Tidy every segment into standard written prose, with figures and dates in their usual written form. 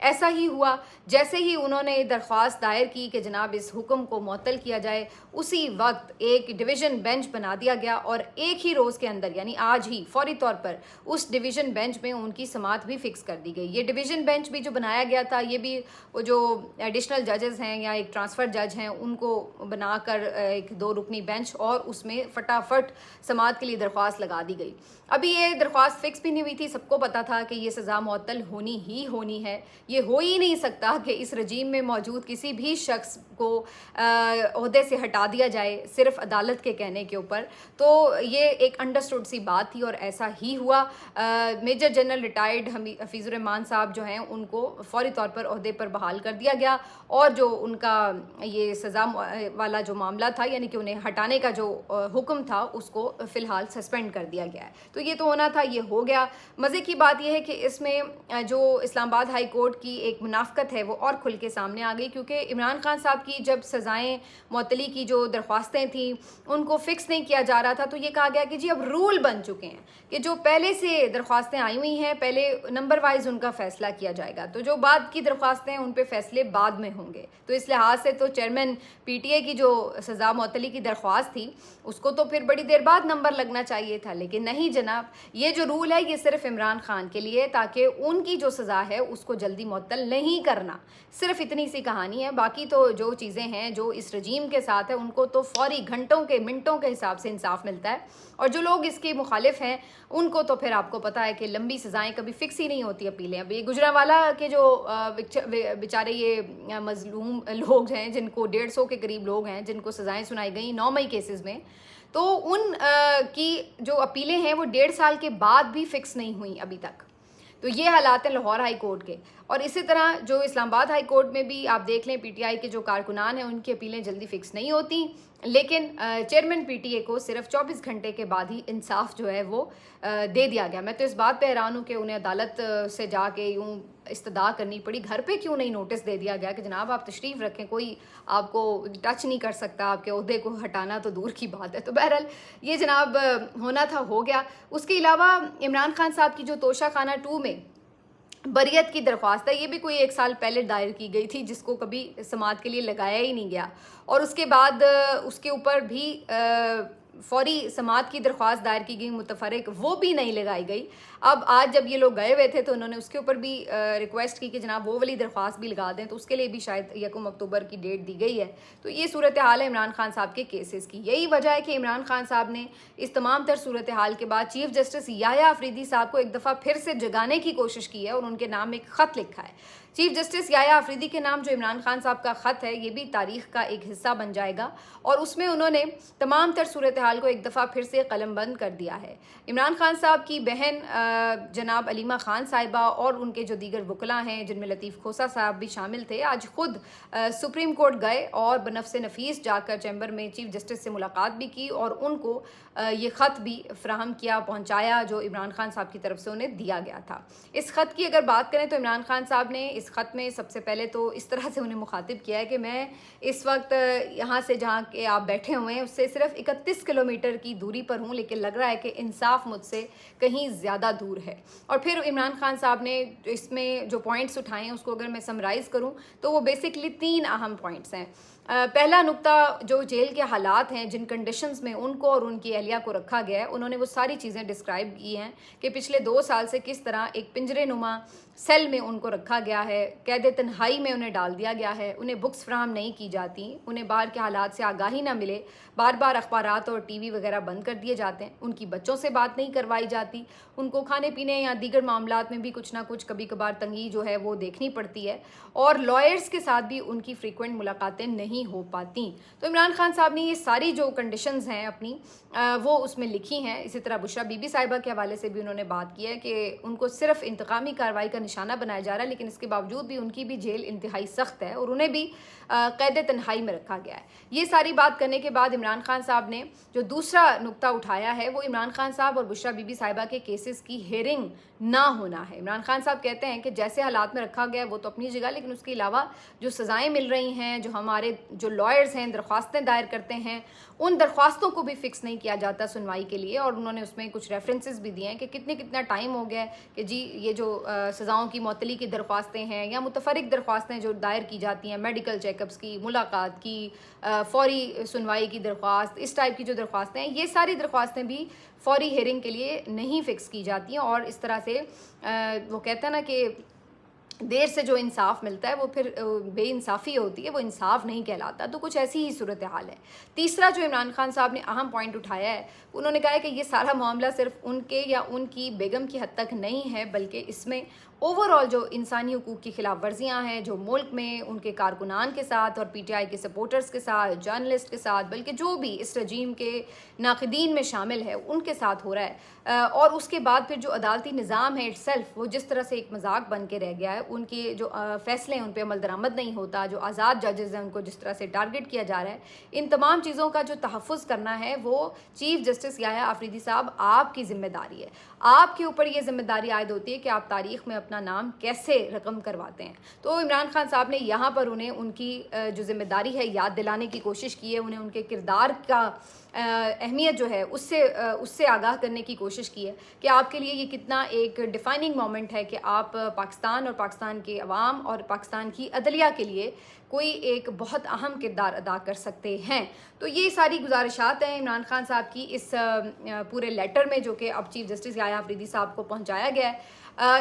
ایسا ہی ہوا، جیسے ہی انہوں نے درخواست دائر کی کہ جناب اس حکم کو معطل کیا جائے، اسی وقت ایک ڈویژن بینچ بنا دیا گیا اور ایک ہی روز کے اندر یعنی آج ہی فوری طور پر اس ڈویژن بینچ میں ان کی سماعت بھی فکس کر دی گئی۔ یہ ڈویژن بینچ بھی جو بنایا گیا تھا، یہ بھی وہ جو ایڈیشنل ججز ہیں یا ایک ٹرانسفر جج ہیں ان کو بنا کر ایک 2 رکنی بینچ، اور اس میں فٹافٹ سماعت کے لیے درخواست لگا دی گئی۔ ابھی یہ درخواست فکس بھی نہیں ہوئی تھی، سب کو پتا تھا کہ یہ سزا معطل ہونی ہی ہونی ہے، یہ ہو ہی نہیں سکتا کہ اس رجیم میں موجود کسی بھی شخص کو عہدے سے ہٹا دیا جائے صرف عدالت کے کہنے کے اوپر۔ تو یہ ایک انڈرسٹوڈ سی بات تھی اور ایسا ہی ہوا۔ میجر جنرل ریٹائرڈ حفیظ الرحمان صاحب جو ہیں ان کو فوری طور پر عہدے پر بحال کر دیا گیا، اور جو ان کا یہ سزا والا جو معاملہ تھا یعنی کہ انہیں ہٹانے کا جو حکم تھا اس کو فی الحال سسپینڈ کر دیا گیا ہے۔ تو یہ تو ہونا تھا، یہ ہو گیا۔ مزے کی بات یہ ہے کہ اس میں جو اسلام آباد ہائی کورٹ کی ایک منافقت ہے وہ اور کھل کے سامنے آ گئی، کیونکہ عمران خان صاحب کی جب سزائیں معطلی کی جو درخواستیں تھیں ان کو فکس نہیں کیا جا رہا تھا، تو یہ کہا گیا کہ جی اب رول بن چکے ہیں کہ جو پہلے سے درخواستیں آئی ہوئی ہیں پہلے نمبر وائز ان کا فیصلہ کیا جائے گا، تو جو بعد کی درخواستیں ان پہ فیصلے بعد میں ہوں گے۔ تو اس لحاظ سے تو چیئرمین پی ٹی اے کی جو سزا معطلی کی درخواست تھی اس کو تو پھر بڑی دیر بعد نمبر لگنا چاہیے تھا، لیکن نہیں جناب، یہ جو رول ہے یہ صرف عمران خان کے لیے، تاکہ ان کی جو سزا ہے اس کو جلدی معطل نہیں کرنا، صرف اتنی سی کہانی ہے۔ باقی تو جو چیزیں ہیں جو اس رجیم کے ساتھ ہے ان کو تو فوری گھنٹوں کے منٹوں کے حساب سے انصاف ملتا ہے، اور جو لوگ اس کے مخالف ہیں ان کو تو پھر آپ کو پتہ ہے کہ لمبی سزائیں کبھی فکس ہی نہیں ہوتی اپیلیں۔ اب یہ گجرانوالہ کے جو بیچارے یہ مظلوم لوگ ہیں جن کو 150 کے قریب لوگ ہیں جن کو سزائیں سنائی گئیں 9 مئی کیسز میں، تو ان کی جو اپیلیں ہیں وہ 1.5 سال کے بعد بھی فکس نہیں ہوئیں ابھی تک۔ تو یہ حالات ہیں لاہور ہائی کورٹ کے، اور اسی طرح جو اسلام آباد ہائی کورٹ میں بھی آپ دیکھ لیں پی ٹی آئی کے جو کارکنان ہیں ان کی اپیلیں جلدی فکس نہیں ہوتی، لیکن چیئرمین پی ٹی اے کو صرف 24 گھنٹے کے بعد ہی انصاف جو ہے وہ دے دیا گیا۔ میں تو اس بات پہ حیران ہوں کہ انہیں عدالت سے جا کے یوں استدعا کرنی پڑی، گھر پہ کیوں نہیں نوٹس دے دیا گیا کہ جناب آپ تشریف رکھیں، کوئی آپ کو ٹچ نہیں کر سکتا، آپ کے عہدے کو ہٹانا تو دور کی بات ہے۔ تو بہرحال یہ جناب ہونا تھا ہو گیا۔ اس کے علاوہ عمران خان صاحب کی جو توشہ خانہ 2 میں بریت کی درخواست ہے، یہ بھی کوئی 1 سال پہلے دائر کی گئی تھی، جس کو کبھی سماعت کے لیے لگایا ہی نہیں گیا، اور اس کے بعد اس کے اوپر بھی فوری سماعت کی درخواست دائر کی گئی متفرق، وہ بھی نہیں لگائی گئی۔ اب آج جب یہ لوگ گئے ہوئے تھے تو انہوں نے اس کے اوپر بھی ریکویسٹ کی کہ جناب وہ والی درخواست بھی لگا دیں، تو اس کے لیے بھی شاید 1 اکتوبر کی ڈیٹ دی گئی ہے۔ تو یہ صورتحال ہے عمران خان صاحب کے کیسز کی۔ یہی وجہ ہے کہ عمران خان صاحب نے اس تمام تر صورتحال کے بعد چیف جسٹس یحییٰ آفریدی صاحب کو ایک دفعہ پھر سے جگانے کی کوشش کی ہے، اور ان کے نام ایک خط لکھا ہے۔ چیف جسٹس یحییٰ آفریدی کے نام جو عمران خان صاحب کا خط ہے یہ بھی تاریخ کا ایک حصہ بن جائے گا، اور اس میں انہوں نے تمام تر صورتحال کو ایک دفعہ پھر سے قلم بند کر دیا ہے۔ عمران خان صاحب کی بہن جناب علیمہ خان صاحبہ اور ان کے جو دیگر وکلاء ہیں جن میں لطیف کھوسہ صاحب بھی شامل تھے، آج خود سپریم کورٹ گئے اور بنفس نفیس جا کر چیمبر میں چیف جسٹس سے ملاقات بھی کی، اور ان کو یہ خط بھی فراہم کیا، پہنچایا جو عمران خان صاحب کی طرف سے انہیں دیا گیا تھا۔ اس خط کی اگر بات کریں تو عمران خان صاحب نے اس خط میں سب سے پہلے تو اس طرح سے انہیں مخاطب کیا ہے کہ میں اس وقت یہاں سے جہاں کہ آپ بیٹھے ہوئے ہیں اس سے صرف 31 کلومیٹر کی دوری پر ہوں، لیکن لگ رہا ہے کہ انصاف مجھ سے کہیں زیادہ دور ہے۔ اور پھر عمران خان صاحب نے اس میں جو پوائنٹس اٹھائے ہیں اس کو اگر میں سمرائز کروں تو وہ بیسکلی 3 اہم پوائنٹس ہیں۔ پہلا نقطہ جو جیل کے حالات ہیں، جن کنڈیشنز میں ان کو اور ان کی اہلیہ کو رکھا گیا ہے، انہوں نے وہ ساری چیزیں ڈسکرائب کی ہیں کہ پچھلے 2 سال سے کس طرح ایک پنجرے نما سیل میں ان کو رکھا گیا ہے، قید تنہائی میں انہیں ڈال دیا گیا ہے، انہیں بکس فراہم نہیں کی جاتی، انہیں باہر کے حالات سے آگاہی نہ ملے، بار بار اخبارات اور ٹی وی وغیرہ بند کر دیے جاتے ہیں، ان کی بچوں سے بات نہیں کروائی جاتی، ان کو کھانے پینے یا دیگر معاملات میں بھی کچھ نہ کچھ کبھی کبھار تنگی جو ہے وہ دیکھنی پڑتی ہے، اور لائرز کے ساتھ بھی ان کی فریکوینٹ ملاقاتیں نہیں ہو پاتی۔ تو عمران خان صاحب نے یہ ساری جو کنڈیشنز ہیں اپنی وہ اس میں لکھی ہیں۔ اسی طرح بشریٰ بی بی صاحبہ کے حوالے سے بھی انہوں نے بات کی ہے کہ ان کو صرف انتقامی کارروائی کا نشانہ بنایا جا رہا ہے، لیکن اس کے باوجود بھی ان کی بھی جیل انتہائی سخت ہے اور انہیں بھی قید تنہائی میں رکھا گیا ہے۔ یہ ساری بات کرنے کے بعد عمران خان صاحب نے جو دوسرا نقطہ اٹھایا ہے وہ عمران خان صاحب اور بشریٰ بی بی صاحبہ کے کیسز کی ہیئرنگ نہ ہونا ہے۔ عمران خان صاحب کہتے ہیں کہ جیسے حالات میں رکھا گیا ہے وہ تو اپنی جگہ، لیکن اس کے علاوہ جو سزائیں مل رہی ہیں، جو ہمارے جو لائرز ہیں درخواستیں دائر کرتے ہیں، ان درخواستوں کو بھی فکس نہیں کیا جاتا سنوائی کے لیے، اور انہوں نے اس میں کچھ ریفرنسز بھی دیے ہیں کہ کتنا ٹائم ہو گیا ہے کہ جی یہ جو سزا اعضاؤں کی معطلی کی درخواستیں ہیں یا متفرق درخواستیں جو دائر کی جاتی ہیں، میڈیکل چیک اپس کی، ملاقات کی، فوری سنوائی کی درخواست، اس ٹائپ کی جو درخواستیں ہیں، یہ ساری درخواستیں بھی فوری ہیئرنگ کے لیے نہیں فکس کی جاتی ہیں، اور اس طرح سے وہ کہتے ہیں نا کہ دیر سے جو انصاف ملتا ہے وہ پھر بے انصافی ہوتی ہے، وہ انصاف نہیں کہلاتا. تو کچھ ایسی ہی صورتحال ہے. تیسرا جو عمران خان صاحب نے اہم پوائنٹ اٹھایا ہے، انہوں نے کہا ہے کہ یہ سارا معاملہ صرف ان کے یا ان کی بیگم کی حد تک نہیں ہے، بلکہ اس میں اوور آل جو انسانی حقوق کی خلاف ورزیاں ہیں جو ملک میں ان کے کارکنان کے ساتھ اور پی ٹی آئی کے سپورٹرز کے ساتھ، جرنلسٹ کے ساتھ، بلکہ جو بھی اس رجیم کے ناقدین میں شامل ہے ان کے ساتھ ہو رہا ہے، اور اس کے بعد پھر جو عدالتی نظام ہے اٹ سیلف وہ جس طرح سے ایک مذاق بن کے رہ گیا ہے، ان کے جو فیصلے ہیں ان پہ عمل درآمد نہیں ہوتا، جو آزاد ججز ہیں ان کو جس طرح سے ٹارگٹ کیا جا رہا ہے، ان تمام چیزوں کا جو تحفظ کرنا ہے وہ چیف جسٹس یحییٰ آفریدی صاحب آپ کی ذمہ داری ہے. آپ کے اوپر یہ ذمہ داری عائد ہوتی ہے کہ آپ تاریخ میں اپنا نام کیسے رقم کرواتے ہیں. تو عمران خان صاحب نے یہاں پر انہیں ان کی جو ذمہ داری ہے یاد دلانے کی کوشش کی ہے، انہیں ان کے کردار کا اہمیت جو ہے اس سے آگاہ کرنے کی کوشش کی ہے کہ آپ کے لیے یہ کتنا ایک ڈیفائننگ مومنٹ ہے کہ آپ پاکستان اور پاکستان کے عوام اور پاکستان کی عدلیہ کے لیے کوئی ایک بہت اہم کردار ادا کر سکتے ہیں. تو یہ ساری گزارشات ہیں عمران خان صاحب کی اس پورے لیٹر میں جو کہ اب چیف جسٹس یحییٰ آفریدی صاحب کو پہنچایا گیا ہے.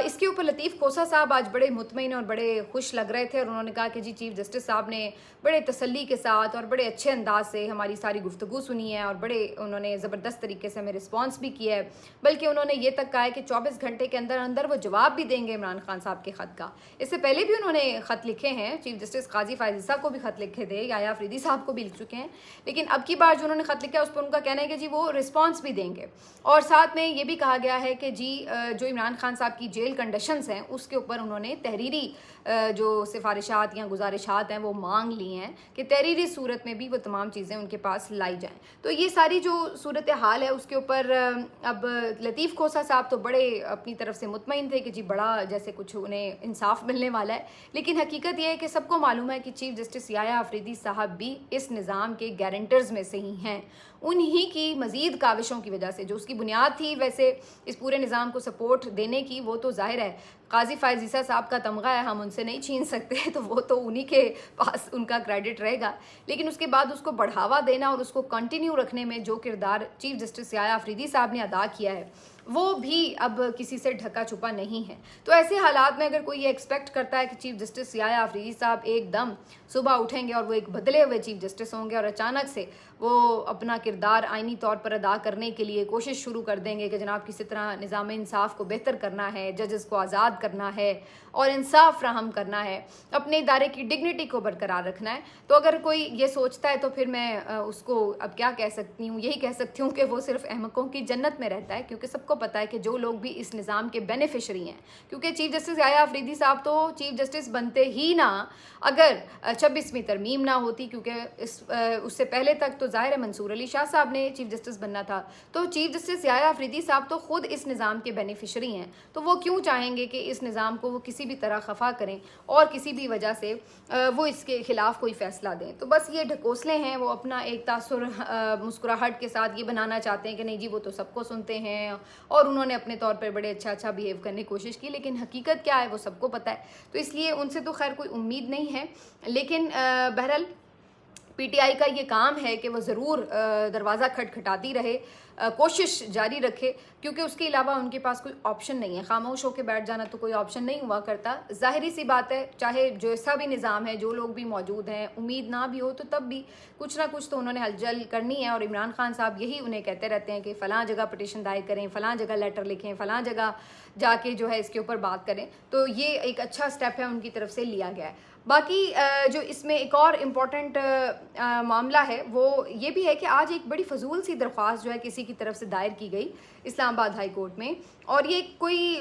اس کے اوپر لطیف کھوسہ صاحب آج بڑے مطمئن اور بڑے خوش لگ رہے تھے، اور انہوں نے کہا کہ جی چیف جسٹس صاحب نے بڑے تسلی کے ساتھ اور بڑے اچھے انداز سے ہماری ساری گفتگو سنی ہے، اور بڑے انہوں نے زبردست طریقے سے ہمیں رسپانس بھی کیا ہے، بلکہ انہوں نے یہ تک کہا ہے کہ 24 گھنٹے کے اندر اندر وہ جواب بھی دیں گے عمران خان صاحب کے خط کا. اس سے پہلے بھی انہوں نے خط لکھے ہیں، چیف جسٹس قاضی فائز عیسیٰ کو بھی خط لکھے تھے، یحییٰ آفریدی صاحب کو بھی لکھ چکے ہیں، لیکن اب کی بار جو انہوں نے خط لکھا ہے اس پر ان کا کہنا ہے کہ جی وہ رسپانس بھی دیں گے. اور ساتھ میں یہ بھی کہا گیا ہے کہ جی جو عمران خان صاحب کی جیل کنڈیشنز ہیں اس کے اوپر انہوں نے تحریری جو سفارشات یا گزارشات ہیں وہ مانگ لی ہیں کہ تحریری صورت میں بھی وہ تمام چیزیں ان کے پاس لائی جائیں. تو یہ ساری جو صورتحال ہے اس کے اوپر اب لطیف کھوسہ صاحب تو بڑے اپنی طرف سے مطمئن تھے کہ جی بڑا جیسے کچھ انہیں انصاف ملنے والا ہے، لیکن حقیقت یہ ہے کہ سب کو معلوم ہے کہ چیف جسٹس یحییٰ آفریدی صاحب بھی اس نظام کے گارنٹرز میں سے ہی ہیں. انہی کی مزید کاوشوں کی وجہ سے جو اس کی بنیاد تھی ویسے اس پورے نظام کو سپورٹ دینے کی، وہ تو ظاہر ہے قاضی فائز عیسیٰ صاحب کا تمغہ ہے، ہم ان سے نہیں چھین سکتے، تو وہ تو انہی کے پاس ان کا کریڈٹ رہے گا. لیکن اس کے بعد اس کو بڑھاوا دینا اور اس کو کنٹینیو رکھنے میں جو کردار چیف جسٹس یحییٰ آفریدی صاحب نے ادا کیا ہے وہ بھی اب کسی سے ڈھکا چھپا نہیں ہے. تو ایسے حالات میں اگر کوئی یہ ایکسپیکٹ کرتا ہے کہ چیف جسٹس یحییٰ آفریدی صاحب ایک دم صبح اٹھیں گے اور وہ ایک بدلے ہوئے چیف جسٹس ہوں گے اور اچانک سے وہ اپنا کردار آئینی طور پر ادا کرنے کے لیے کوشش شروع کر دیں گے کہ جناب کسی طرح نظام انصاف کو بہتر کرنا ہے، ججز کو آزاد کرنا ہے اور انصاف فراہم کرنا ہے، اپنے ادارے کی ڈگنیٹی کو برقرار رکھنا ہے، تو اگر کوئی یہ سوچتا ہے تو پھر میں اس کو اب کیا کہہ سکتی ہوں، یہی کہہ سکتی ہوں کہ وہ صرف احمقوں کی جنت میں رہتا ہے. کیونکہ سب کو پتہ ہے کہ جو لوگ بھی اس نظام کے بینیفیشری ہیں، کیونکہ چیف جسٹس یحییٰ آفریدی صاحب تو چیف جسٹس بنتے ہی نہ اگر 26ویں ترمیم نہ ہوتی، کیونکہ اس سے پہلے تک تو ظاہر ہے منصور علی شاہ صاحب نے چیف جسٹس بننا تھا، تو چیف جسٹس یحییٰ آفریدی صاحب تو خود اس نظام کے بینیفیشری ہیں، تو وہ کیوں چاہیں گے کہ اس نظام کو وہ کسی بھی طرح خفا کریں اور کسی بھی وجہ سے وہ اس کے خلاف کوئی فیصلہ دیں. تو بس یہ ڈھکوسلے ہیں، وہ اپنا ایک تاثر مسکراہٹ کے ساتھ یہ بنانا چاہتے ہیں کہ نہیں جی وہ تو سب کو سنتے ہیں اور انہوں نے اپنے طور پر بڑے اچھا بیہیو کرنے کی کوشش کی، لیکن حقیقت کیا ہے وہ سب کو پتہ ہے. تو اس لیے ان سے تو خیر کوئی امید نہیں ہے، لیکن بہرحال پی ٹی آئی کا یہ کام ہے کہ وہ ضرور دروازہ کھٹکھٹاتی رہے، کوشش جاری رکھے، کیونکہ اس کے علاوہ ان کے پاس کوئی آپشن نہیں ہے. خاموش ہو کے بیٹھ جانا تو کوئی آپشن نہیں ہوا کرتا. ظاہری سی بات ہے، چاہے جیسا بھی نظام ہے، جو لوگ بھی موجود ہیں، امید نہ بھی ہو تو تب بھی کچھ نہ کچھ تو انہوں نے ہلچل کرنی ہے. اور عمران خان صاحب یہی انہیں کہتے رہتے ہیں کہ فلاں جگہ پٹیشن دائر کریں، فلاں جگہ لیٹر لکھیں، فلاں جگہ جا کے جو ہے اس کے اوپر بات کریں. تو یہ ایک اچھا سٹیپ ہے ان کی طرف سے لیا گیا ہے. باقی جو اس میں ایک اور امپورٹنٹ معاملہ ہے وہ یہ بھی ہے کہ آج ایک بڑی فضول سی درخواست جو ہے کسی کی طرف سے دائر کی گئی اسلام آباد ہائی کورٹ میں، اور یہ کوئی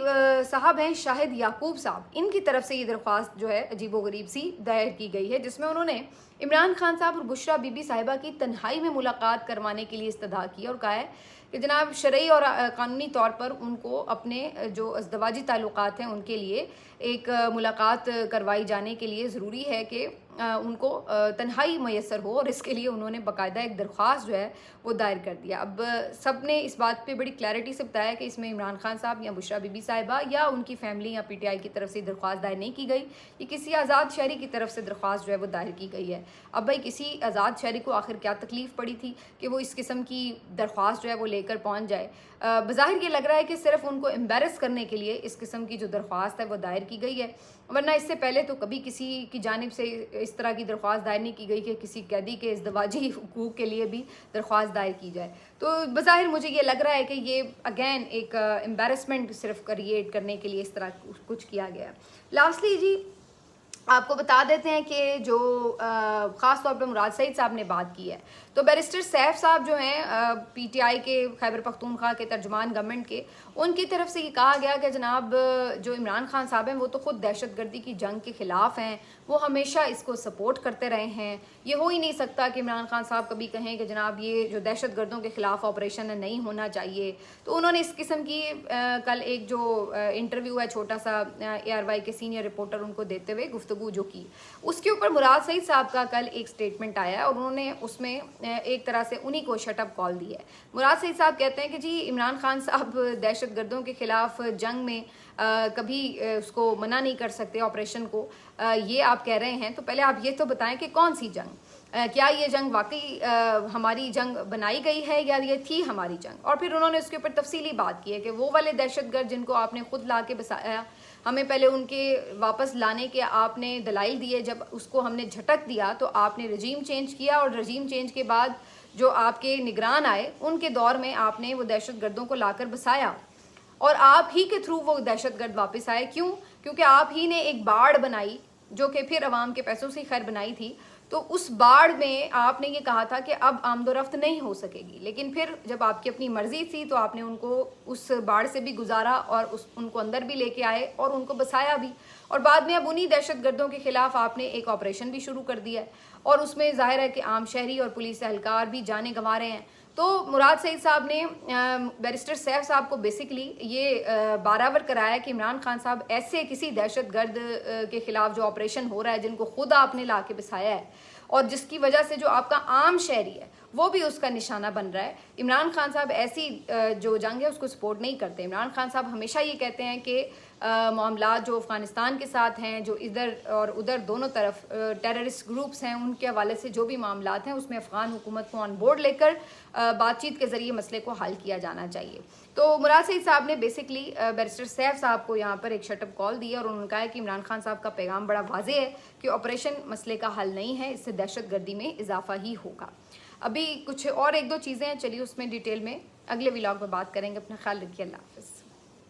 صاحب ہیں شاہد یعقوب صاحب، ان کی طرف سے یہ درخواست جو ہے عجیب و غریب سی دائر کی گئی ہے، جس میں انہوں نے عمران خان صاحب اور بشریٰ بی بی صاحبہ کی تنہائی میں ملاقات کروانے کے لیے استدعا کی اور کہا ہے کہ جناب شرعی اور قانونی طور پر ان کو اپنے جو ازدواجی تعلقات ہیں ان کے لیے ایک ملاقات کروائی جانے کے لیے ضروری ہے کہ ان کو تنہائی میسر ہو، اور اس کے لیے انہوں نے باقاعدہ ایک درخواست جو ہے وہ دائر کر دیا۔ اب سب نے اس بات پہ بڑی کلیئرٹی سے بتایا کہ اس میں عمران خان صاحب یا بشریٰ بی بی صاحبہ یا ان کی فیملی یا پی ٹی آئی کی طرف سے درخواست دائر نہیں کی گئی، یہ کسی آزاد شہری کی طرف سے درخواست جو ہے وہ دائر کی گئی ہے۔ اب بھائی کسی آزاد شہری کو آخر کیا تکلیف پڑی تھی کہ وہ اس قسم کی درخواست جو ہے وہ لے کر پہنچ جائے؟ بظاہر یہ لگ رہا ہے کہ صرف ان کو امبیرس کرنے کے لیے اس قسم کی جو درخواست ہے وہ دائر کی گئی ہے، ورنہ اس سے پہلے تو کبھی کسی کی جانب سے اس طرح کی درخواست دائر نہیں کی گئی کہ کسی قیدی کے ازدواجی حقوق کے لیے بھی درخواست دائر کی جائے۔ تو بظاہر مجھے یہ لگ رہا ہے کہ یہ اگین ایک امبیرسمنٹ صرف کریٹ کرنے کے لیے اس طرح کچھ کیا گیا ہے۔ لاسٹلی جی آپ کو بتا دیتے ہیں کہ جو خاص طور پہ مراد سعید صاحب نے بات کی ہے، تو بیرسٹر سیف صاحب جو ہیں پی ٹی آئی کے خیبر پختونخوا کے ترجمان گورنمنٹ کے، ان کی طرف سے یہ کہا گیا کہ جناب جو عمران خان صاحب ہیں وہ تو خود دہشت گردی کی جنگ کے خلاف ہیں، وہ ہمیشہ اس کو سپورٹ کرتے رہے ہیں، یہ ہو ہی نہیں سکتا کہ عمران خان صاحب کبھی کہیں کہ جناب یہ جو دہشت گردوں کے خلاف آپریشن ہے نہیں ہونا چاہیے۔ تو انہوں نے اس قسم کی کل ایک جو انٹرویو ہے چھوٹا سا اے آر وائی کے سینئر رپورٹر ان کو دیتے ہوئے گفتگو جو کی، اس کے اوپر مراد سعید صاحب کا کل ایک سٹیٹمنٹ آیا ہے اور انہوں نے اس میں ایک طرح سے انہی کو شٹ اپ کال دی ہے۔ مراد سعید صاحب کہتے ہیں کہ جی عمران خان صاحب دہشت گردوں کے خلاف جنگ میں کبھی اس کو منع نہیں کر سکتے آپریشن کو، یہ آپ کہہ رہے ہیں، تو پہلے آپ یہ تو بتائیں کہ کون سی جنگ، کیا یہ جنگ واقعی ہماری جنگ بنائی گئی ہے یا یہ تھی ہماری جنگ؟ اور پھر انہوں نے اس کے اوپر تفصیلی بات کی ہے کہ وہ والے دہشت گرد جن کو آپ نے خود لا کے بسایا، ہمیں پہلے ان کے واپس لانے کے آپ نے دلائل دیے، جب اس کو ہم نے جھٹک دیا تو آپ نے رجیم چینج کیا، اور رجیم چینج کے بعد جو آپ کے نگران آئے ان کے دور میں آپ نے وہ دہشت گردوں کو لا کر بسایا، اور آپ ہی کے تھرو وہ دہشت گرد واپس آئے۔ کیوں؟ کیونکہ آپ ہی نے ایک باڑ بنائی جو کہ پھر عوام کے پیسوں سے خیر بنائی تھی، تو اس باڑ میں آپ نے یہ کہا تھا کہ اب آمد و رفت نہیں ہو سکے گی، لیکن پھر جب آپ کی اپنی مرضی تھی تو آپ نے ان کو اس باڑ سے بھی گزارا اور ان کو اندر بھی لے کے آئے اور ان کو بسایا بھی، اور بعد میں اب انہی دہشت گردوں کے خلاف آپ نے ایک آپریشن بھی شروع کر دیا ہے، اور اس میں ظاہر ہے کہ عام شہری اور پولیس اہلکار بھی جانیں گنوا رہے ہیں۔ تو مراد سعید صاحب نے بیرسٹر سیف صاحب کو بیسکلی یہ باراور کرایا کہ عمران خان صاحب ایسے کسی دہشت گرد کے خلاف جو آپریشن ہو رہا ہے جن کو خود آپ نے لا کے بسایا ہے اور جس کی وجہ سے جو آپ کا عام شہری ہے وہ بھی اس کا نشانہ بن رہا ہے، عمران خان صاحب ایسی جو جنگ ہے اس کو سپورٹ نہیں کرتے۔ عمران خان صاحب ہمیشہ یہ کہتے ہیں کہ معاملات جو افغانستان کے ساتھ ہیں، جو ادھر اور ادھر دونوں طرف ٹیررسٹ گروپس ہیں، ان کے حوالے سے جو بھی معاملات ہیں اس میں افغان حکومت کو آن بورڈ لے کر بات چیت کے ذریعے مسئلے کو حل کیا جانا چاہیے۔ تو مراد سعید صاحب نے بیسکلی بیرسٹر سیف صاحب کو یہاں پر ایک شٹ اپ کال دی اور انہوں نے کہا کہ عمران خان صاحب کا پیغام بڑا واضح ہے کہ آپریشن مسئلے کا حل نہیں ہے، اس سے دہشت گردی میں اضافہ ہی ہوگا۔ ابھی کچھ اور ایک دو چیزیں ہیں، چلیے اس میں ڈیٹیل میں اگلے ولاگ میں بات کریں گے۔ اپنا خیال رکھیے، اللہ حافظ۔